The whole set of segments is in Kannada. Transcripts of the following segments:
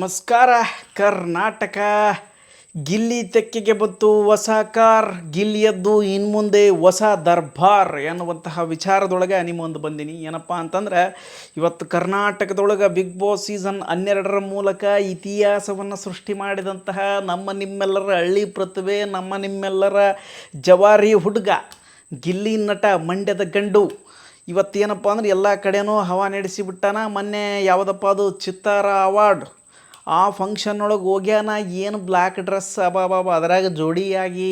ನಮಸ್ಕಾರ ಕರ್ನಾಟಕ. ಗಿಲ್ಲಿ ತೆಕ್ಕೆಗೆ ಬಂತು ಹೊಸ ಕಾರ್, ಗಿಲ್ಲಿಯದ್ದು ಇನ್ಮುಂದೆ ಹೊಸ ದರ್ಬಾರ್ ಎನ್ನುವಂತಹ ವಿಚಾರದೊಳಗೆ ನಿಮ್ಮ ಮುಂದೆ ಬಂದೀನಿ. ಏನಪ್ಪ ಅಂತಂದ್ರೆ, ಇವತ್ತು ಕರ್ನಾಟಕದೊಳಗೆ ಬಿಗ್ ಬಾಸ್ ಸೀಸನ್ 12ರ ಮೂಲಕ ಇತಿಹಾಸವನ್ನು ಸೃಷ್ಟಿ ಮಾಡಿದಂತಹ ನಮ್ಮ ನಿಮ್ಮೆಲ್ಲರ ಹಳ್ಳಿ ಪ್ರತಿಭೆ, ನಮ್ಮ ನಿಮ್ಮೆಲ್ಲರ ಜವಾರಿ ಹುಡುಗ ಗಿಲ್ಲಿ ನಟ, ಮಂಡ್ಯದ ಗಂಡು ಇವತ್ತೇನಪ್ಪ ಅಂದ್ರೆ ಎಲ್ಲ ಕಡೆನೂ ಹವಾ ನಡೆಸಿಬಿಟ್ಟಾನ. ಮೊನ್ನೆ ಯಾವುದಪ್ಪ ಅದು ಚಿತ್ತಾರ ಅವಾರ್ಡ್, ಆ ಫಂಕ್ಷನ್ ಒಳಗೆ ಹೋಗ್ಯಾನ. ಏನು ಬ್ಲ್ಯಾಕ್ ಡ್ರೆಸ್ ಅಬಾಬಾಬ, ಅದರಾಗ ಜೋಡಿಯಾಗಿ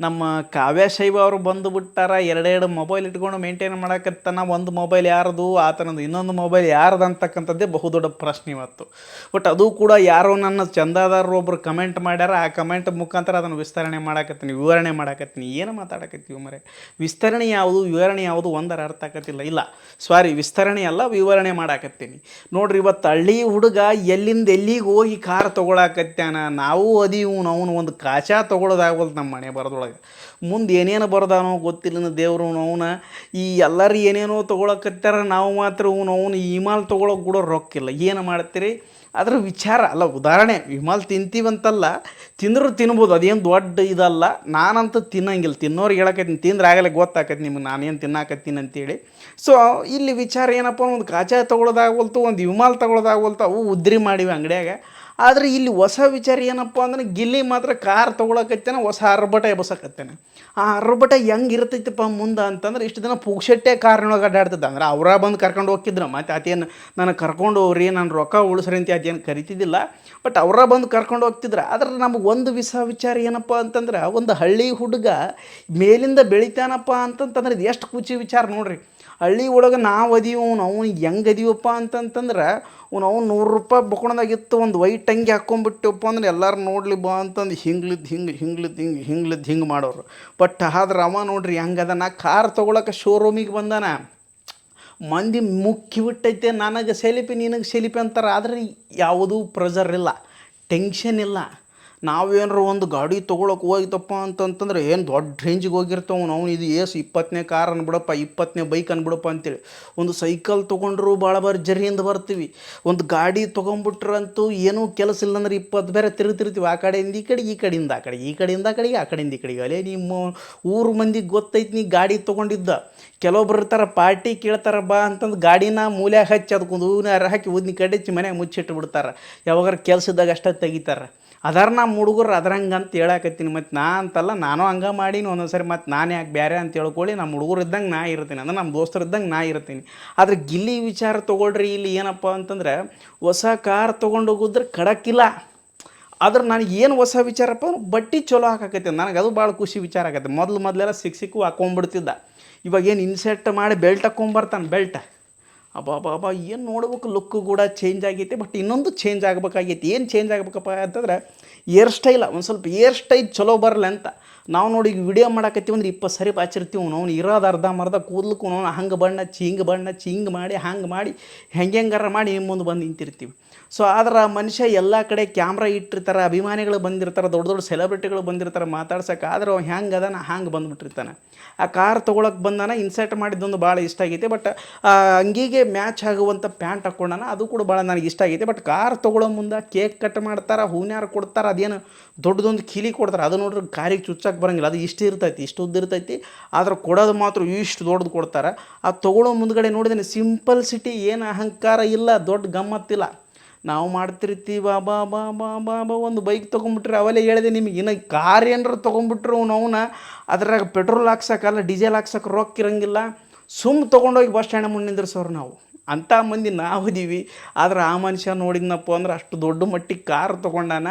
ನಮ್ಮ ಕಾವ್ಯ ಶೈವ ಅವರು ಬಂದು ಬಿಟ್ಟಾರ. ಎರಡೆರಡು ಮೊಬೈಲ್ ಇಟ್ಕೊಂಡು ಮೇಂಟೈನ್ ಮಾಡಕತ್ತಾನ. ಒಂದು ಮೊಬೈಲ್ ಯಾರ್ದು, ಆತನದು ಇನ್ನೊಂದು ಮೊಬೈಲ್ ಯಾರ್ದು ಅಂತಕ್ಕಂಥದ್ದೇ ಬಹುದೊಡ್ಡ ಪ್ರಶ್ನೆ ಇವತ್ತು. ಬಟ್ ಅದು ಕೂಡ ಯಾರೋ ನನ್ನ ಚಂದಾದಾರರು ಒಬ್ಬರು ಕಮೆಂಟ್ ಮಾಡ್ಯಾರ. ಆ ಕಮೆಂಟ್ ಮುಖಾಂತರ ಅದನ್ನು ವಿವರಣೆ ಮಾಡಾಕತ್ತೀನಿ. ಏನು ಮಾತಾಡಕತ್ತೀವಿ ಮರೆ? ವಿಸ್ತರಣೆ ಯಾವುದು, ವಿವರಣೆ ಯಾವುದು ಒಂದರ ಅರ್ಥ ಆಕತ್ತಿಲ್ಲ. ಇಲ್ಲ ಸಾರಿ, ವಿಸ್ತರಣೆ ಅಲ್ಲ, ವಿವರಣೆ ಮಾಡಾಕತ್ತೀನಿ. ನೋಡ್ರಿ, ಇವತ್ತು ಹಳ್ಳಿ ಹುಡುಗ ಎಲ್ಲಿಂದ ಎಲ್ಲಿಗೆ ಹೋಗಿ ಕಾರ್ ತೊಗೊಳಕತ್ಯಾನ. ನಾವು ಅದೀವು, ಅವನು ಒಂದು ಕಾಚಾ ತೊಗೊಳೋದಾಗವಲ್ದು ನಮ್ಮ ಮನೆ ಬರೋದೊಳಗೆ. ಮುಂದೆ ಏನೇನು ಬರ್ದಾನೋ ಗೊತ್ತಿಲ್ಲ ದೇವರು. ಅವನ ಈ ಎಲ್ಲರೂ ಏನೇನೋ ತೊಗೊಳಕತ್ಯಾರ, ನಾವು ಮಾತ್ರ ಅವನು ಇಮಾಲ್ ತೊಗೊಳಕ್ಕೆ ಕೂಡ ರೊಕ್ಕಿಲ್ಲ. ಏನು ಮಾಡ್ತೀರಿ? ಅದರ ವಿಚಾರ ಅಲ್ಲ. ಉದಾಹರಣೆ, ವಿಮಾಲ್ ತಿಂತೀವಂತಲ್ಲ, ತಿಂದರೂ ತಿನ್ಬೋದು, ಅದೇನು ದೊಡ್ಡ ಇದಲ್ಲ. ನಾನಂತೂ ತಿನ್ನಂಗಿಲ್ಲ. ತಿನ್ನೋರಿಗೆ ಹೇಳಕತ್ತೀನಿ, ತಿಂದ್ರೆ ಆಗಲೇ ಗೊತ್ತಾಕೈತಿ ನಿಮ್ಗೆ ನಾನೇನು ತಿನ್ನಾಕತ್ತೀನಿ ಅಂತೇಳಿ. ಸೊ ಇಲ್ಲಿ ವಿಚಾರ ಏನಪ್ಪ, ಒಂದು ಕಾಚಾ ತೊಗೊಳೋದಾಗವಲ್ತು, ಒಂದು ವಿಮಾಲ್ ತೊಗೊಳೋದಾಗವಲ್ತು, ಅವು ಉದ್ರಿ ಮಾಡಿವಿ ಅಂಗಡಿಯಾಗ. ಆದರೆ ಇಲ್ಲಿ ಹೊಸ ವಿಚಾರ ಏನಪ್ಪ ಅಂದ್ರೆ, ಗಿಲ್ಲಿ ಮಾತ್ರ ಕಾರ್ ತೊಗೊಳಕತ್ತೇನೆ, ಹೊಸ ಅರ್ಬಟ ಎಬಸಕತ್ತೇನೆ. ಆ ಅರ್ಬಟ ಹೆಂಗೆ ಇರ್ತೈತಪ್ಪ ಮುಂದೆ ಅಂತಂದ್ರೆ, ಇಷ್ಟು ದಿನ ಪುಕ್ಷಟ್ಟೆ ಕಾರ್ನೊಳಗೆ ಅಡ್ಡಾಡ್ತಿದ್ದ. ಅಂದ್ರೆ ಅವರ ಬಂದು ಕರ್ಕೊಂಡು ಹೋಗಿದ್ರು. ಮತ್ತು ಅದೇನು ನನಗೆ ಕರ್ಕೊಂಡು ಹೋಗ್ರಿ, ನಾನು ರೊಕ್ಕ ಉಳಿಸ್ರಿ ಅಂತ ಅದೇನು ಕರಿತಿದ್ದಿಲ್ಲ. ಬಟ್ ಅವರ ಬಂದು ಕರ್ಕೊಂಡು ಹೋಗ್ತಿದ್ರು. ಆದ್ರೆ ನಮಗೆ ಒಂದು ವಿಚಾರ ಏನಪ್ಪ ಅಂತಂದ್ರೆ, ಒಂದು ಹಳ್ಳಿ ಹುಡುಗ ಮೇಲಿಂದ ಬೆಳಿತಾನಪ್ಪ ಅಂತಂತಂದ್ರೆ ಇದು ಎಷ್ಟು ಖುಷಿ ವಿಚಾರ ನೋಡ್ರಿ. ಹಳ್ಳಿ ಒಳಗೆ ನಾವು ಅದೀವಿ, ನಾವು ಹೆಂಗೆ ಅದೀವಪ್ಪ ಅಂತಂತಂದ್ರೆ, ಅವ್ನು ₹100 ಬೊಕೊಣದಾಗಿತ್ತು, ಒಂದು ವೈಟ್ ಅಂಗಿ ಹಾಕ್ಕೊಂಬಿಟ್ಟಪ್ಪ ಅಂದ್ರೆ ಎಲ್ಲರೂ ನೋಡ್ಲಿ ಬಾ ಅಂತಂದು ಹಿಂಗೆ ಮಾಡೋರು. ಬಟ್ ಆದ್ರೆ ಅವ ನೋಡ್ರಿ ಹೆಂಗದ. ಕಾರ್ ತೊಗೊಳಕ್ಕೆ ಶೋರೂಮಿಗೆ ಬಂದಾನ. ಮಂದಿ ಮುಕ್ಕಿ ಬಿಟ್ಟೈತೆ, ನನಗೆ ಸೆಲ್ಫಿ ನಿನಗೆ ಸೆಲ್ಫಿ ಅಂತಾರೆ. ಆದರೆ ಯಾವುದೂ ಪ್ರೆಷರ್ ಇಲ್ಲ, ಟೆನ್ಷನ್ ಇಲ್ಲ. ನಾವೇನಾರ ಒಂದು ಗಾಡಿ ತೊಗೊಳಕ್ಕೆ ಹೋಗಿತ್ತಪ್ಪ ಅಂತಂತಂದ್ರೆ ಏನು ದೊಡ್ಡ ರೇಂಜಿಗೆ ಹೋಗಿರ್ತಾವೆ. ನಾವು ಇದು 20ನೇ ಕಾರ್ ಅನ್ಬಿಡಪ್ಪ, 20ನೇ ಬೈಕ್ ಅನ್ಬಿಡಪ್ಪ ಅಂತೇಳಿ. ಒಂದು ಸೈಕಲ್ ತೊಗೊಂಡ್ರು ಭಾಳ ಜರಿಯಿಂದ ಬರ್ತೀವಿ. ಒಂದು ಗಾಡಿ ತೊಗೊಂಬಿಟ್ರಂತೂ ಏನೂ ಕೆಲಸ ಇಲ್ಲಂದ್ರೆ 20 ಬೇರೆ ತಿರುಗ್ತಿರ್ತೀವಿ. ಆ ಕಡೆಯಿಂದ ಈ ಕಡೆ, ಈ ಕಡೆಯಿಂದ ಆ ಕಡೆ, ಈ ಕಡೆಯಿಂದ ಆ ಕಡೆಗೆ, ಆ ಕಡೆಯಿಂದ ಈ ಕಡೆಗೆ. ಅಲ್ಲೇ ನಿಮ್ಮ ಊರು ಮಂದಿಗೆ ಗೊತ್ತೈತಿ ನೀ ಗಾಡಿ ತೊಗೊಂಡಿದ್ದ. ಕೆಲವೊಬ್ರು ಇರ್ತಾರೆ, ಪಾರ್ಟಿ ಕೇಳ್ತಾರೆ ಬಾ ಅಂತಂದು ಗಾಡಿನ ಮೂಲ್ಯಾಗ ಹಚ್ಚಿ ಅದಕ್ಕೊಂದು ಹೂವಿನ ಹಾಕಿ ಉದ್ನಿ ಕಡಿಚಿ ಮನೆಯಾಗ ಮುಚ್ಚಿಟ್ಟು ಬಿಡ್ತಾರೆ. ಯಾವಾಗಾರ ಕೆಲಸದಾಗ ಅಷ್ಟೇ ತೆಗಿತಾರೆ. ಅದಾರ ನಮ್ಮ ಹುಡುಗರು ಅದ್ರಂಗೆ ಅಂತ ಹೇಳಾಕತ್ತೀನಿ. ಮತ್ತು ನಾ ಅಂತಲ್ಲ, ನಾನು ಹಂಗೆ ಮಾಡೀನಿ ಒಂದೊಂದು ಸರಿ. ಮತ್ತು ನಾನು ಯಾಕೆ ಬೇರೆ ಅಂತ ಹೇಳ್ಕೊಳ್ಳಿ, ನಮ್ಮ ಹುಡುಗರು ಇದ್ದಂಗೆ ನಾ ಇರ್ತೀನಿ, ಅಂದ್ರೆ ನಮ್ಮ ದೋಸ್ತರು ಇದ್ದಂಗೆ ನಾ ಇರ್ತೀನಿ. ಆದರೆ ಗಿಲ್ಲಿ ವಿಚಾರ ತೊಗೊಳ್ರಿ. ಇಲ್ಲಿ ಏನಪ್ಪ ಅಂತಂದ್ರೆ, ಹೊಸ ಕಾರ್ ತೊಗೊಂಡು ಹೋಗಿದ್ರೆ ಖಡಕ್ಕಿಲ್ಲ. ಆದ್ರೆ ನನಗೆ ಏನು ಹೊಸ ವಿಚಾರಪ್ಪ, ಬಟ್ಟೆ ಚಲೋ ಹಾಕಾಕೈತಿ. ನನಗೆ ಅದು ಭಾಳ ಖುಷಿ ವಿಚಾರ ಆಗತ್ತೆ. ಮೊದಲೆಲ್ಲ ಸಿಕ್ಕು ಹಾಕ್ಕೊಂಬಿಡ್ತಿದ್ದ. ಇವಾಗ ಏನು ಇನ್ಸೆಟ್ ಮಾಡಿ ಬೆಲ್ಟ್ ಹಾಕ್ಕೊಂಬರ್ತಾನೆ. ಬೆಲ್ಟ್ ಅಬ್ಬಾ ಏನು ನೋಡ್ಬೇಕು, ಲುಕ್ಕು ಕೂಡ ಚೇಂಜ್ ಆಗೈತೆ. ಬಟ್ ಇನ್ನೊಂದು ಚೇಂಜ್ ಆಗಬೇಕಾಗೈತಿ. ಏನು ಚೇಂಜ್ ಆಗಬೇಕಪ್ಪ ಅಂತಂದ್ರೆ, ಏರ್ ಸ್ಟೈಲ. ಒಂದು ಸ್ವಲ್ಪ ಏರ್ ಸ್ಟೈಲ್ ಚಲೋ ಬರಲ್ಲ ಅಂತ ನಾವು ನೋಡಿ ಈಗ ವಿಡಿಯೋ ಮಾಡಾಕತ್ತೀವಿ ಅಂದ್ರೆ 20 ಸರಿ ಬಾಚಿರ್ತೀವಿ. ಅವ್ನು ಇರೋದು ಅರ್ಧಂಬರ್ಧ ಕೂದಲಕ್ಕೂ ಹಂಗೆ ಬಣ್ಣ ಹಚ್ಚಿ ಹಿಂಗೆ ಮಾಡಿ ಹಂಗೆ ಮಾಡಿ ಹೆಂಗಾರ ಮಾಡಿ ಮುಂದೆ ಬಂದು ನಿಂತಿರ್ತೀವಿ. ಸೊ ಆದ್ರೆ ಮನುಷ್ಯ ಎಲ್ಲ ಕಡೆ ಕ್ಯಾಮ್ರಾ ಇಟ್ಟಿರ್ತಾರೆ, ಅಭಿಮಾನಿಗಳು ಬಂದಿರ್ತಾರೆ, ದೊಡ್ಡ ದೊಡ್ಡ ಸೆಲೆಬ್ರಿಟಿಗಳು ಬಂದಿರ್ತಾರೆ ಮಾತಾಡ್ಸೋಕೆ. ಆದ್ರೆ ಅವ್ನು ಹೆಂಗೆ ಅದಾನ ಹಂಗೆ ಬಂದುಬಿಟ್ಟಿರ್ತಾನೆ. ಆ ಕಾರ್ ತೊಗೊಳಕ್ಕೆ ಬಂದಾನ, ಇನ್ಸರ್ಟ್ ಮಾಡಿದ್ದೊಂದು ಭಾಳ ಇಷ್ಟ ಆಗೈತೆ. ಬಟ್ ಅಂಗಿಗೆ ಮ್ಯಾಚ್ ಆಗುವಂಥ ಪ್ಯಾಂಟ್ ಹಾಕ್ಕೊಂಡಾನ, ಅದು ಕೂಡ ಭಾಳ ನನಗೆ ಇಷ್ಟ ಆಗೈತೆ. ಬಟ್ ಕಾರ್ ತೊಗೊಳ್ಳೋ ಮುಂದೆ ಕೇಕ್ ಕಟ್ ಮಾಡ್ತಾರೆ, ಹೂನ್ಯಾರು ಕೊಡ್ತಾರೆ, ಅದೇನು ದೊಡ್ಡದೊಂದು ಕಿಲಿ ಕೊಡ್ತಾರೆ. ಅದು ನೋಡ್ರಿ ಕಾರಿಗೆ ಚುಚ್ಚಕ್ಕೆ ಬರೋಂಗಿಲ್ಲ. ಅದು ಇಷ್ಟು ಇರ್ತೈತಿ, ಇಷ್ಟು ಉದ್ದ ಇರ್ತೈತಿ. ಆದ್ರೆ ಕೊಡೋದು ಮಾತ್ರ ಇಷ್ಟು ದೊಡ್ಡದು ಕೊಡ್ತಾರೆ. ಆ ತೊಗೊಳ್ಳೋ ಮುಂದ್ಗಡೆ ನೋಡಿದ್ರೆ ಸಿಂಪಲ್ ಸಿಟಿ, ಏನು ಅಹಂಕಾರ ಇಲ್ಲ, ದೊಡ್ಡ ಗಮ್ಮತ್ತಿಲ್ಲ. ನಾವು ಮಾಡ್ತಿರ್ತೀವಿ ಬಾಬಾ ಒಂದು ಬೈಕ್ ತೊಗೊಂಬಿಟ್ರೆ. ಅವೆಲ್ಲ ಹೇಳಿದೆ ನಿಮಗೆ. ಇನ್ನು ಕಾರ್ ಏನಾರು ತೊಗೊಂಬಿಟ್ರು ಅವನ ಅದ್ರಾಗ ಪೆಟ್ರೋಲ್ ಹಾಕ್ಸೋಕ್ಕಲ್ಲ, ಡೀಸೆಲ್ ಹಾಕ್ಸೋಕೆ ರೊಕ್ಕ ಇರೋಂಗಿಲ್ಲ. ತೊಗೊಂಡೋಗಿ ಬಸ್ ಸ್ಟ್ಯಾಂಡ್ ಮುಂದೆ ನಿಂದ್ರಿಸೋರು ನಾವು. ಅಂಥ ಮಂದಿ ನಾವು ಇದೀವಿ. ಆದ್ರೆ ಆ ಮನುಷ್ಯ ನೋಡಿದ್ನಪ್ಪ ಅಂದ್ರೆ ಅಷ್ಟು ದೊಡ್ಡ ಮಟ್ಟಿಗೆ ಕಾರ್ ತೊಗೊಂಡಾನ.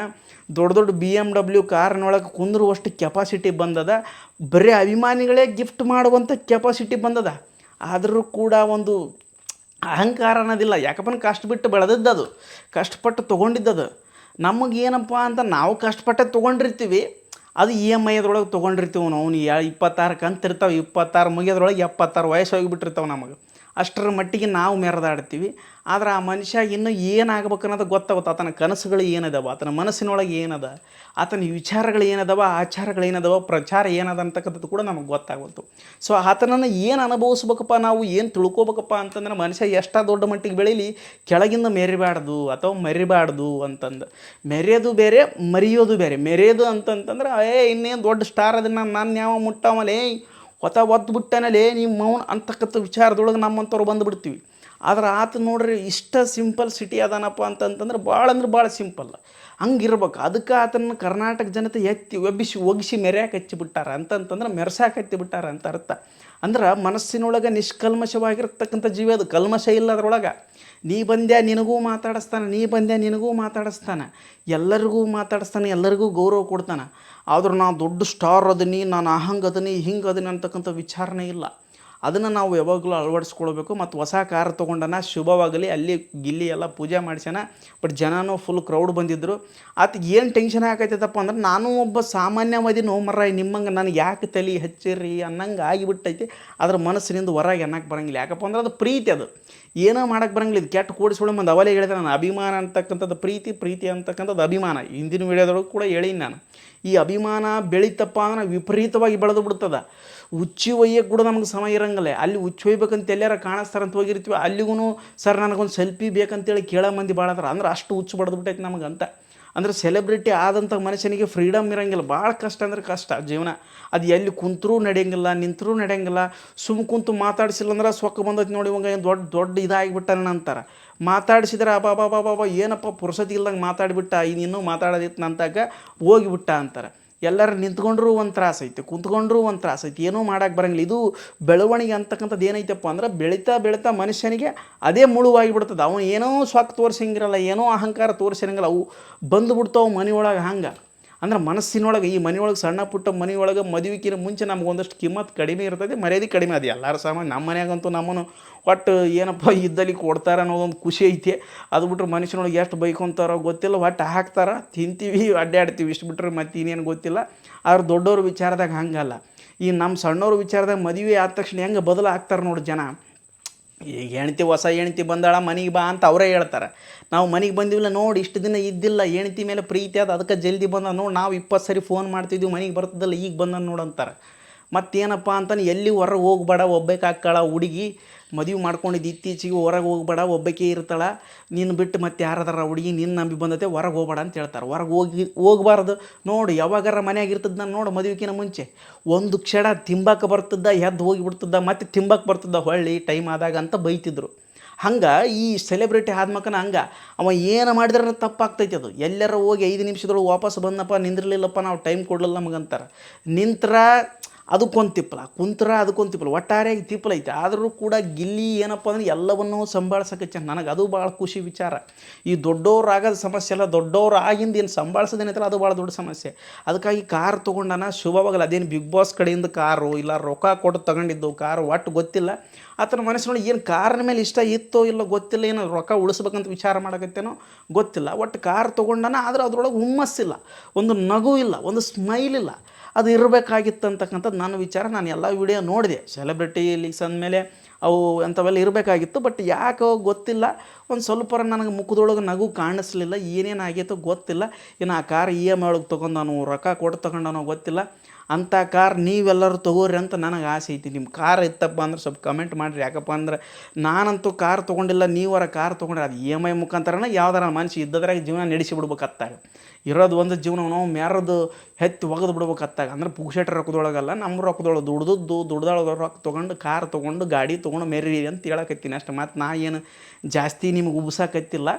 ದೊಡ್ಡ BMW ಕಾರ್ನೊಳಗೆ ಕುಂದ್ರುವಷ್ಟು ಕೆಪಾಸಿಟಿ ಬಂದದ. ಬರೀ ಅಭಿಮಾನಿಗಳೇ ಗಿಫ್ಟ್ ಮಾಡುವಂಥ ಕೆಪಾಸಿಟಿ ಬಂದದ. ಆದರೂ ಕೂಡ ಒಂದು ಅಹಂಕಾರ ಅನ್ನೋದಿಲ್ಲ. ಯಾಕಪ್ಪ ಕಷ್ಟಪಟ್ಟು ಬೆಳೆದದ್ದು, ಕಷ್ಟಪಟ್ಟು ತೊಗೊಂಡಿದ್ದದು. ನಮಗೇನಪ್ಪ ಅಂತ ನಾವು ಕಷ್ಟಪಟ್ಟೆ ತೊಗೊಂಡಿರ್ತೀವಿ. ಅದು EMI ಅದ್ರೊಳಗೆ ತೊಗೊಂಡಿರ್ತೀವಿ. ನಾವು 26 ಕಂತಿರ್ತಾವೆ, 26 ಮುಗಿಯೋದ್ರೊಳಗೆ 76 ವಯಸ್ಸು ಹೋಗಿಬಿಟ್ಟಿರ್ತಾವೆ ನಮಗೆ. ಅಷ್ಟರ ಮಟ್ಟಿಗೆ ನಾವು ಮೆರೆದಾಡ್ತೀವಿ. ಆದ್ರೆ ಆ ಮನುಷ್ಯ ಇನ್ನೂ ಏನಾಗ್ಬೇಕು ಅನ್ನೋದು ಗೊತ್ತಾಗುತ್ತೆ. ಆತನ ಕನಸುಗಳು ಏನದಾವ, ಆತನ ಮನಸ್ಸಿನೊಳಗೆ ಏನದ, ಆತನ ವಿಚಾರಗಳು ಏನದಾವ, ಆಚಾರಗಳು ಏನದಾವ, ಪ್ರಚಾರ ಏನದ ಅಂತಕ್ಕಂಥದ್ದು ಕೂಡ ನಮಗೆ ಗೊತ್ತಾಗುತ್ತೆ. ಸೊ ಆತನನ್ನು ಏನು ಅನುಭವಿಸ್ಬೇಕಪ್ಪ, ನಾವು ಏನು ತಿಳ್ಕೊಬೇಕಪ್ಪ ಅಂತಂದ್ರೆ ಮನುಷ್ಯ ಎಷ್ಟೋ ದೊಡ್ಡ ಮಟ್ಟಿಗೆ ಬೆಳೀಲಿ, ಕೆಳಗಿಂದ ಮೆರಿಬಾರ್ದು ಅಥವಾ ಮರಿಬಾರ್ದು ಅಂತಂದು. ಮೆರೆಯೋದು ಬೇರೆ, ಮರೆಯೋದು ಬೇರೆ. ಮೆರೆಯೋದು ಅಂತಂತಂದ್ರೆ ಇನ್ನೇನು ದೊಡ್ಡ ಸ್ಟಾರ್ ಅದನ್ನು ನಾನು ಯಾವ ಮುಟ್ಟವಲೇ ಹೊತ್ತ ಒದ್ದು ಬಿಟ್ಟನಲ್ಲೇ ನಿಮ್ಮ ಮೌನ ಅಂತಕ್ಕಂಥ ವಿಚಾರದೊಳಗೆ ನಮ್ಮಂಥವ್ರು ಬಂದುಬಿಡ್ತೀವಿ. ಆದ್ರೆ ಆತ ನೋಡ್ರಿ ಇಷ್ಟ ಸಿಂಪಲ್ ಸಿಟಿ ಅದಾನಪ್ಪ ಅಂತಂತಂದ್ರೆ ಭಾಳ ಅಂದ್ರೆ ಭಾಳ ಸಿಂಪಲ್. ಹಂಗಿರ್ಬೇಕು. ಅದಕ್ಕೆ ಆತನ ಕರ್ನಾಟಕ ಜನತೆ ಎತ್ತಿ ಒಗಿಸಿ ಮೆರೆಯಕ್ಕೆ ಹಚ್ಚಿಬಿಟ್ಟಾರ ಅಂತಂತಂದ್ರೆ ಮೆರ್ಸಾಕೆ ಹತ್ತಿಬಿಟ್ಟಾರ ಅಂತ ಅರ್ಥ. ಅಂದ್ರೆ ಮನಸ್ಸಿನೊಳಗೆ ನಿಷ್ಕಲ್ಮಶವಾಗಿರ್ತಕ್ಕಂಥ ಜೀವ ಅದು, ಕಲ್ಮಶ ಇಲ್ಲ ಅದ್ರೊಳಗೆ. ನೀ ಬಂದ್ಯಾ ನಿನಗೂ ಮಾತಾಡಿಸ್ತಾನೆ, ನೀ ಬಂದ್ಯಾ ನಿನಗೂ ಮಾತಾಡಿಸ್ತಾನೆ, ಎಲ್ಲರಿಗೂ ಮಾತಾಡಿಸ್ತಾನೆ, ಎಲ್ಲರಿಗೂ ಗೌರವ ಕೊಡ್ತಾನೆ. ಆದ್ರೆ ನಾವು ದೊಡ್ಡ ಸ್ಟಾರ್ ಅದೀನಿ, ನಾನು ಹಂಗೆ ಅದೀನಿ ಹಿಂಗೆ ಅದೀನಿ ಅಂತಕ್ಕಂಥ ವಿಚಾರಣೆ ಇಲ್ಲ. ಅದನ್ನು ನಾವು ಯಾವಾಗಲೂ ಅಳವಡಿಸ್ಕೊಳ್ಬೇಕು. ಮತ್ತು ಹೊಸ ಕಾರ್ ತೊಗೊಂಡನ, ಶುಭವಾಗಲಿ. ಅಲ್ಲಿ ಗಿಲ್ಲಿ ಎಲ್ಲ ಪೂಜೆ ಮಾಡಿಸ್ಯಾನ. ಬಟ್ ಜನನೂ ಫುಲ್ ಕ್ರೌಡ್ ಬಂದಿದ್ದರು. ಆತ ಏನು ಟೆನ್ಷನ್ ಆಕೈತೈತಪ್ಪ ಅಂದ್ರೆ, ನಾನು ಒಬ್ಬ ಸಾಮಾನ್ಯವಾದಿನೋ ಮರ, ನಿಮ್ಮಂಗೆ ನನಗೆ ಯಾಕೆ ತಲೆ ಹಚ್ಚಿರಿ ಅನ್ನಂಗೆ ಆಗಿಬಿಟ್ಟೈತಿ. ಅದ್ರ ಮನಸ್ಸಿನಿಂದ ಹೊರಗೆ ಅನ್ನಕ್ಕೆ ಬರೋಂಗಿಲ್ಲ. ಯಾಕಪ್ಪ ಅಂದ್ರೆ ಅದು ಪ್ರೀತಿ, ಅದು ಏನೋ ಮಾಡೋಕ್ಕೆ ಬರೋಂಗಿಲ್ಲ. ಇದು ಕೆಟ್ಟ ಕೂಡಿಸ್ಕೊಳ್ಳೋ ಮಂದು ಅವಲೇ ಹೇಳಿದೆ ನಾನು. ಅಭಿಮಾನ ಅಂತಕ್ಕಂಥದ್ದು ಪ್ರೀತಿ ಅಂತಕ್ಕಂಥದ್ದು ಅಭಿಮಾನ. ಹಿಂದಿನ ವಿಡಿಯೋದೊಳಗೆ ಕೂಡ ಹೇಳೀನಿ ನಾನು. ಈ ಅಭಿಮಾನ ಬೆಳೀತಪ್ಪ ಅಂದ್ರೆ ವಿಪರೀತವಾಗಿ ಬೆಳೆದು ಬಿಡ್ತದೆ. ಹುಚ್ಚಿ ಒಯ್ಯಕ್ಕೆ ಕೂಡ ನಮ್ಗೆ ಸಮಯ ಇರಂಗಿಲ್ಲ. ಅಲ್ಲಿ ಹುಚ್ಚಿ ಒಯ್ಬೇಕಂತ ಎಲ್ಲಾರ ಕಾಣಿಸ್ತಾರಂತ ಹೋಗಿರ್ತೀವಿ, ಅಲ್ಲಿಗೂ ಸರ್ ನನಗೊಂದು ಸೆಲ್ಫಿ ಬೇಕಂತೇಳಿ ಕೇಳೋ ಮಂದಿ ಭಾಳ ಅದಾರ. ಅಂದ್ರೆ ಅಷ್ಟು ಹುಚ್ಚು ಬಡ್ದು ಬಿಟ್ಟೈತೆ ನಮಗಂತ. ಅಂದ್ರೆ ಸೆಲೆಬ್ರಿಟಿ ಆದಂಥ ಮನುಷ್ಯನಿಗೆ ಫ್ರೀಡಮ್ ಇರೋಂಗಿಲ್ಲ. ಭಾಳ ಕಷ್ಟ ಅಂದ್ರೆ ಕಷ್ಟ ಜೀವನ. ಅದು ಎಲ್ಲಿ ಕುಂತರೂ ನಡೆಯಂಗಿಲ್ಲ, ನಿಂತರೂ ನಡೆಯಂಗಿಲ್ಲ. ಕುಂತು ಮಾತಾಡಿಸಿಲ್ಲ ಅಂದ್ರೆ ಸೊಕ್ಕ ಬಂದೈತಿ ನೋಡಿ, ಇವಾಗ ದೊಡ್ಡ ಇದಾಗಿಬಿಟ್ಟಾನ ಅಂತಾರೆ. ಮಾತಾಡಿಸಿದ್ರೆ ಅಬಾಬಾಬಾಬಾ ಏನಪ್ಪ ಪುರುಸತಿ ಇಲ್ದಂಗೆ ಮಾತಾಡಿಬಿಟ್ಟ, ಇನ್ನೂ ಮಾತಾಡೋದಿತ್ತು ನಂತಾಗ ಹೋಗಿಬಿಟ್ಟ ಅಂತಾರೆ. ಎಲ್ಲರೂ ನಿಂತ್ಕೊಂಡ್ರೂ ಒಂದು ತ್ರಾಸ ಐತೆ, ಕುಂತ್ಕೊಂಡ್ರೂ ಒಂದು ತ್ರಾಸ ಐತಿ, ಏನೂ ಮಾಡೋಕ್ಕೆ ಬರೋಂಗಿಲ್ಲ. ಇದು ಬೆಳವಣಿಗೆ ಅಂತಕ್ಕಂಥದ್ದು ಏನೈತಪ್ಪ ಅಂದ್ರೆ, ಬೆಳೀತಾ ಮನುಷ್ಯನಿಗೆ ಅದೇ ಮುಳುವಾಗಿ ಬಿಡ್ತದೆ. ಅವನು ಏನೋ ಸೊಕ್ಕ ತೋರಿಸಂಗಿರಲ್ಲ, ಏನೋ ಅಹಂಕಾರ ತೋರಿಸಿರಂಗಿಲ್ಲ, ಅವು ಬಂದುಬಿಡ್ತಾವೆ ಮನೆಯೊಳಗೆ. ಹಂಗೆ ಅಂದ್ರೆ ಮನಸ್ಸಿನೊಳಗೆ, ಈ ಮನೆಯೊಳಗೆ ಸಣ್ಣ ಪುಟ್ಟ ಮನೆಯೊಳಗೆ ಮದುವೆಕಿನ ಮುಂಚೆ ನಮ್ಗೆ ಒಂದಷ್ಟು ಕಿಮ್ಮತ್ತು ಕಡಿಮೆ ಇರ್ತದೆ, ಮರ್ಯಾದೆ ಕಡಿಮೆ. ಅದು ಎಲ್ಲರ ಸಾಮಾನ್ಯ. ನಮ್ಮ ಮನೆಯಾಗಂತೂ ನಮ್ಮನ್ನು ಒಟ್ಟು ಏನಪ್ಪ ಇದ್ದಲ್ಲಿ ಕೊಡ್ತಾರೆ ಅನ್ನೋದೊಂದು ಖುಷಿ ಐತಿ. ಅದು ಬಿಟ್ರೆ ಮನುಷ್ಯನೊಳಗೆ ಎಷ್ಟು ಬೈಕೊಂತಾರೋ ಗೊತ್ತಿಲ್ಲ. ಒಟ್ಟು ಹಾಕ್ತಾರೆ, ತಿಂತೀವಿ, ಅಡ್ಡಾಡ್ತೀವಿ, ಇಷ್ಟು ಬಿಟ್ರೆ ಮತ್ತೆ ಇನ್ನೇನು ಗೊತ್ತಿಲ್ಲ. ಆದ್ರೆ ದೊಡ್ಡವ್ರ ವಿಚಾರದಾಗ ಹಂಗಲ್ಲ. ಈ ನಮ್ಮ ಸಣ್ಣವ್ರ ವಿಚಾರದಾಗ ಮದುವೆ ಆದ ತಕ್ಷಣ ಹೆಂಗೆ ಬದಲಾಗ್ತಾರೆ ನೋಡಿ ಜನ. ಈಗ ಹೊಸ ಹೆಣ್ತಿ ಬಂದಾಳ ಮನೆಗೆ ಬಾ ಅಂತ ಅವರೇ ಹೇಳ್ತಾರೆ. ನಾವು ಮನೆಗೆ ಬಂದಿವಿಲ್ಲ ನೋಡಿ, ಇಷ್ಟು ದಿನ ಇದ್ದಿಲ್ಲ, ಹೆಣ್ತಿ ಮೇಲೆ ಪ್ರೀತಿ ಅದು, ಅದಕ್ಕೆ ಜಲ್ದಿ ಬಂದ ನೋಡಿ. ನಾವು 20 ಸರಿ ಫೋನ್ ಮಾಡ್ತಿದ್ವಿ, ಮನೆಗೆ ಬರ್ತದಲ್ಲ ಈಗ ಬಂದ ನೋಡಂತಾರೆ. ಮತ್ತೇನಪ್ಪ ಅಂತಾನೆ, ಎಲ್ಲಿ ಹೊರಗೆ ಹೋಗ್ಬೇಡ, ಒಬ್ಬಕ್ಕೆ ಹಾಕ್ಕಾಳ ಹುಡುಗಿ. ಮದುವೆ ಮಾಡ್ಕೊಂಡಿದ್ದು ಇತ್ತೀಚೆಗೆ, ಹೊರಗೆ ಹೋಗ್ಬೇಡ, ಒಬ್ಬಕ್ಕೆ ಇರ್ತಾಳೆ, ನಿನ್ನ ಬಿಟ್ಟು ಮತ್ತೆ ಯಾರದಾರ ಹುಡುಗಿ ನಿನ್ನ ನಂಬಿ ಬಂದತೆ, ಹೊರಗೆ ಹೋಗ್ಬೇಡ ಅಂತ ಹೇಳ್ತಾರೆ. ಹೊರಗೆ ಹೋಗ್ಬಾರ್ದು ನೋಡಿ. ಯಾವಾಗಾರ ಮನೆಯಾಗ ಇರ್ತದ ನಾನು ನೋಡು, ಮದುವೆಕಿನ ಮುಂಚೆ ಒಂದು ಕ್ಷಣ ತಿಂಬಕ್ಕೆ ಬರ್ತದ, ಎದ್ದು ಹೋಗಿಬಿಡ್ತದ, ಮತ್ತೆ ತಿಂಬಕ್ಕೆ ಬರ್ತದ ಹೊಳ್ಳಿ ಟೈಮ್ ಆದಾಗ ಅಂತ ಬೈತಿದ್ರು. ಹಂಗೆ ಈ ಸೆಲೆಬ್ರಿಟಿ ಆದ್ಮಕನ ಹಂಗೆ ಅವ ಏನು ಮಾಡಿದ್ರೆ ತಪ್ಪಾಗ್ತೈತಿ. ಅದು ಎಲ್ಲರ ಹೋಗಿ 5 ನಿಮಿಷದೊಳಗೆ ವಾಪಸ್ ಬಂದಪ್ಪ, ನಿಂದಿರ್ಲಿಲ್ಲಪ್ಪ, ನಾವು ಟೈಮ್ ಕೊಡಲಿಲ್ಲ ನಮಗಂತಾರೆ. ನಿಂತ್ರ ಅದಕ್ಕೊಂದು ತಿಪ್ಪಲ, ಕುಂತ್ರ ಅದಕ್ಕೊಂದು ತಿಪ್ಪಲ, ಒಟ್ಟಾರೆಯಾಗಿ ತಿಪ್ಪಲ ಐತೆ. ಆದರೂ ಕೂಡ ಗಿಲ್ಲಿ ಏನಪ್ಪ ಅಂದ್ರೆ ಎಲ್ಲವನ್ನೂ ಸಂಭಾಳ್ಸಕ್ಕೆ ನನಗೆ ಅದು ಭಾಳ ಖುಷಿ ವಿಚಾರ. ಈ ದೊಡ್ಡವ್ರಾಗೋದು ಸಮಸ್ಯೆ ಅಲ್ಲ, ದೊಡ್ಡವ್ರು ಆಗಿಂದ ಏನು ಸಂಭಾಳಿಸೋದೇನೈತಲ್ಲ ಅದು ಭಾಳ ದೊಡ್ಡ ಸಮಸ್ಯೆ. ಅದಕ್ಕಾಗಿ ಕಾರ್ ತೊಗೊಂಡಾನ, ಶುಭವಾಗಲ್ಲ. ಅದೇನು ಬಿಗ್ ಬಾಸ್ ಕಡೆಯಿಂದ ಕಾರು ಇಲ್ಲ ರೊಕ್ಕ ಕೊಟ್ಟು ತಗೊಂಡಿದ್ದು ಕಾರು ಒಟ್ಟು ಗೊತ್ತಿಲ್ಲ. ಆತನ ಮನಸ್ಸಿನೊಳಗೆ ಏನು ಕಾರಿನ ಮೇಲೆ ಇಷ್ಟ ಇತ್ತೋ ಇಲ್ಲೋ ಗೊತ್ತಿಲ್ಲ, ಏನೋ ರೊಕ್ಕ ಉಳಿಸ್ಬೇಕಂತ ವಿಚಾರ ಮಾಡಕತ್ತೇನೋ ಗೊತ್ತಿಲ್ಲ. ಒಟ್ಟು ಕಾರ್ ತೊಗೊಂಡಾನ, ಆದರೆ ಅದ್ರೊಳಗೆ ಹುಮ್ಮಸ್ಸಿಲ್ಲ, ಒಂದು ನಗು ಇಲ್ಲ, ಒಂದು ಸ್ಮೈಲ್ ಇಲ್ಲ. ಅದು ಇರಬೇಕಾಗಿತ್ತು ಅಂತಕ್ಕಂಥದ್ದು ನನ್ನ ವಿಚಾರ. ನಾನು ಎಲ್ಲ ವಿಡಿಯೋ ನೋಡಿದೆ. ಸೆಲೆಬ್ರಿಟಿ ಲೀಕ್ಸ್ ಅಂದಮೇಲೆ ಅವು ಅಂಥವೆಲ್ಲ ಇರಬೇಕಾಗಿತ್ತು. ಬಟ್ ಯಾಕೋ ಗೊತ್ತಿಲ್ಲ, ಒಂದು ಸ್ವಲ್ಪರ ನನಗೆ ಮುಖದೊಳಗೆ ನಗು ಕಾಣಿಸ್ಲಿಲ್ಲ. ಏನೇನಾಗೈತೋ ಗೊತ್ತಿಲ್ಲ. ಇನ್ನು ಆ ಕಾರ್ EMI ಒಳಗೆ ತೊಗೊಂಡಾನು, ರೊಕ್ಕ ಕೊಟ್ಟು ತೊಗೊಂಡಾನೋ ಗೊತ್ತಿಲ್ಲ. ಅಂಥ ಕಾರ್ ನೀವೆಲ್ಲರೂ ತೊಗೋರಿ ಅಂತ ನನಗೆ ಆಸೆ ಐತಿ. ನಿಮ್ಮ ಕಾರ್ ಇತ್ತಪ್ಪ ಅಂದ್ರೆ ಸ್ವಲ್ಪ ಕಮೆಂಟ್ ಮಾಡಿರಿ. ಯಾಕಪ್ಪ ಅಂದ್ರೆ ನಾನಂತೂ ಕಾರ್ ತೊಗೊಂಡಿಲ್ಲ, ನೀವರ ಕಾರ್ ತೊಗೊಂಡ್ರೆ ಅದು EMI ಮುಖಾಂತರನ ಯಾವ್ದಾರ ಮನುಷ್ಯ ಇದ್ದದ್ರಾಗ ಜೀವನ ನಡೆಸಿ ಬಿಡ್ಬೇಕತ್ತಾಗ. ಇರೋದು ಒಂದು ಜೀವನ ನಾವು ಮ್ಯಾರದು ಹೆತ್ತಿ ಒಗೆದು ಬಿಡ್ಬೇಕತ್ತಾಗ. ಅಂದ್ರೆ ಪುಗ್ಸೆಟ್ ರೊಕ್ಕದೊಳಗಲ್ಲ, ನಮ್ಮ ರೊಕ್ಕದೊಳಗೆ ದುಡ್ದೊಳಗೆ ರೊಕ್ಕ ತೊಗೊಂಡು ಕಾರ್ ತೊಗೊಂಡು ಗಾಡಿ ತೊಗೊಂಡು ಮೆರ್ರಿ ಅಂತ ಹೇಳಕತ್ತೀನಿ ಅಷ್ಟು. ಮತ್ತು ನಾ ಏನು ಜಾಸ್ತಿ ನಿಮ್ಗೆ ಉಬ್ಸಕತ್ತಿಲ್ಲ.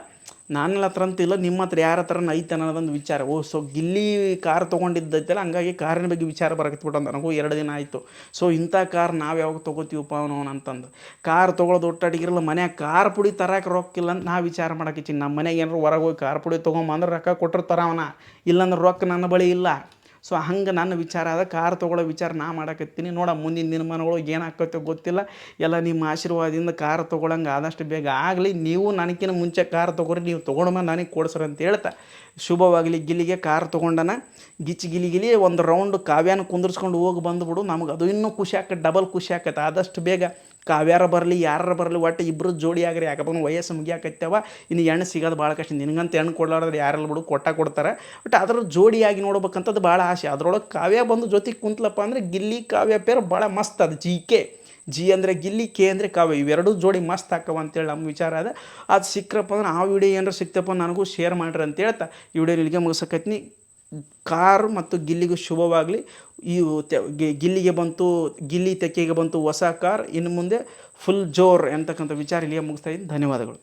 ನನ್ನ ಹತ್ರ ಅಂತಿಲ್ಲ, ನಿಮ್ಮ ಹತ್ರ ಯಾರ ಹತ್ರನ ಐತೆ ಅನ್ನೋದೊಂದು ವಿಚಾರ. ಸೊ ಗಿಲ್ಲಿ ಕಾರ್ ತೊಗೊಂಡಿದ್ದೈತಲ್ಲ, ಹಂಗಾಗಿ ಕಾರಿನ ಬಗ್ಗೆ ವಿಚಾರ ಬರಕತ್ಬಿಟ್ಟು ನನಗೂ 2 ದಿನ ಆಯಿತು. ಸೊ ಇಂಥ ಕಾರ್ ನಾವು ಯಾವಾಗ ತೊಗೋತೀವಪ್ಪ ಅವನು ಅಂತಂದು. ಕಾರ್ ತೊಗೊಳೋದು ಒಟ್ಟಾಟಿಗಿರಲ್ಲ, ಮನ್ಯಾಗ ಕಾರ್ ಪುಡಿ ತರಕ್ಕೆ ರೊಕ್ಕಿಲ್ಲ ಅಂತ ನಾ ವಿಚಾರ ಮಾಡಕತ್ತೀನಿ. ನಮ್ಮ ಮನೆಗೆ ಏನಾರು ಹೊರಗೆ ಹೋಗಿ ಕಾರ್ ಪುಡಿ ತೊಗೊಂಬಂದ್ರೆ ರೊಕ್ಕ ಕೊಟ್ಟಿರ್ತಾರ ಅವನ, ಇಲ್ಲಾಂದ್ರೆ ರೊಕ್ಕ ನನ್ನ ಬಳಿ ಇಲ್ಲ. ಸೊ ಹಂಗೆ ನನ್ನ ವಿಚಾರ ಅದ. ಕಾರ್ ತೊಗೊಳ್ಳೋ ವಿಚಾರ ನಾ ಮಾಡಕತ್ತೀನಿ. ನೋಡ ಮುಂದಿನ ದಿನಮಾನಗಳು ಏನು ಆಕತ್ತೋ ಗೊತ್ತಿಲ್ಲ. ಎಲ್ಲ ನಿಮ್ಮ ಆಶೀರ್ವಾದದಿಂದ ಕಾರ್ ತೊಗೊಳಂಗೆ ಆದಷ್ಟು ಬೇಗ ಆಗಲಿ. ನೀವು ನನಗಿಂತ ಮುಂಚೆ ಕಾರ್ ತೊಗೊರಿ, ನೀವು ತೊಗೊಂಡ್ಮೇಲೆ ನನಗೆ ಕೊಡ್ಸ್ರಿ ಅಂತ ಹೇಳ್ತಾ ಶುಭವಾಗಲಿ. ಗಿಲ್ಲಿಗೆ ಕಾರ್ ತೊಗೊಂಡನ, ಗಿಲಿ ಒಂದು ರೌಂಡ್ ಕಾವ್ಯಾನ ಕುಂದರ್ಸ್ಕೊಂಡು ಹೋಗಿ ಬಂದುಬಿಡು. ನಮಗೆ ಅದು ಇನ್ನೂ ಖುಷಿ ಆಕತ್ತೆ, ಡಬಲ್ ಖುಷಿ ಆಕತ್ತೆ. ಆದಷ್ಟು ಬೇಗ ಕಾವ್ಯಾರ ಬರಲಿ ಯಾರ ಬರಲಿ ಒಟ್ಟು ಇಬ್ಬರು ಜೋಡಿ ಆಗ್ರಿ, ಯಾಕಪ್ಪ ವಯಸ್ಸು ಮುಗಿಯಾಕತ್ತವ, ಇನ್ನು ಹೆಣ್ಣು ಸಿಗೋದು ಭಾಳ ಕಷ್ಟ. ನಿನಗಂತ ಹೆಣ್ಣು ಕೊಡ್ಲಾರ್ದ್ರೆ ಯಾರೆಲ್ಲ ಬಿಡು ಕೊಡ್ತಾರೆ. ಬಟ್ ಅದ್ರ ಜೋಡಿಯಾಗಿ ನೋಡ್ಬೇಕಂತದ್ದು ಭಾಳ ಆಸೆ. ಅದ್ರೊಳಗೆ ಕಾವ್ಯ ಬಂದು ಜೊತೆಗೆ ಕುಂತ್ಲಪ್ಪ ಅಂದರೆ ಗಿಲ್ಲಿ ಕಾವ್ಯ ಪೇರು ಭಾಳ ಮಸ್ತ್ ಅದು. ಜಿ ಅಂದರೆ ಗಿಲ್ಲಿ, ಕೆ ಅಂದರೆ ಕಾವ್ಯ, ಇವೆರಡೂ ಜೋಡಿ ಮಸ್ತ್ ಹಾಕವ ಅಂತೇಳಿ ನಮ್ಮ ವಿಚಾರ ಅದ. ಅದು ಸಿಕ್ಕರಪ್ಪ ಅಂದ್ರೆ ಆ ವಿಡಿಯೋ ಏನಾರು ಸಿಕ್ತಪ್ಪ ನನಗೂ ಶೇರ್ ಮಾಡಿರಿ ಅಂತ ಹೇಳ್ತಾ ಈ ವಿಡಿಯೋ ಇಲ್ಲಿಗೆ ಮುಗಿಸಕತ್ನಿ. ಕಾರು ಮತ್ತು ಗಿಲ್ಲಿಗೂ ಶುಭವಾಗಲಿ. ಈ ಗಿಲ್ಲಿಗೆ ಬಂತು, ಗಿಲ್ಲಿ ತೆಕ್ಕೆಗೆ ಬಂತು ಹೊಸ ಕಾರ್, ಇನ್ನು ಮುಂದೆ ಫುಲ್ ಜೋರ್ ಅಂತಕ್ಕಂಥ ವಿಚಾರ ಇಲ್ಲಿಗೆ ಮುಗಿಸ್ತಾ ಇದ್ದೀನಿ. ಧನ್ಯವಾದಗಳು.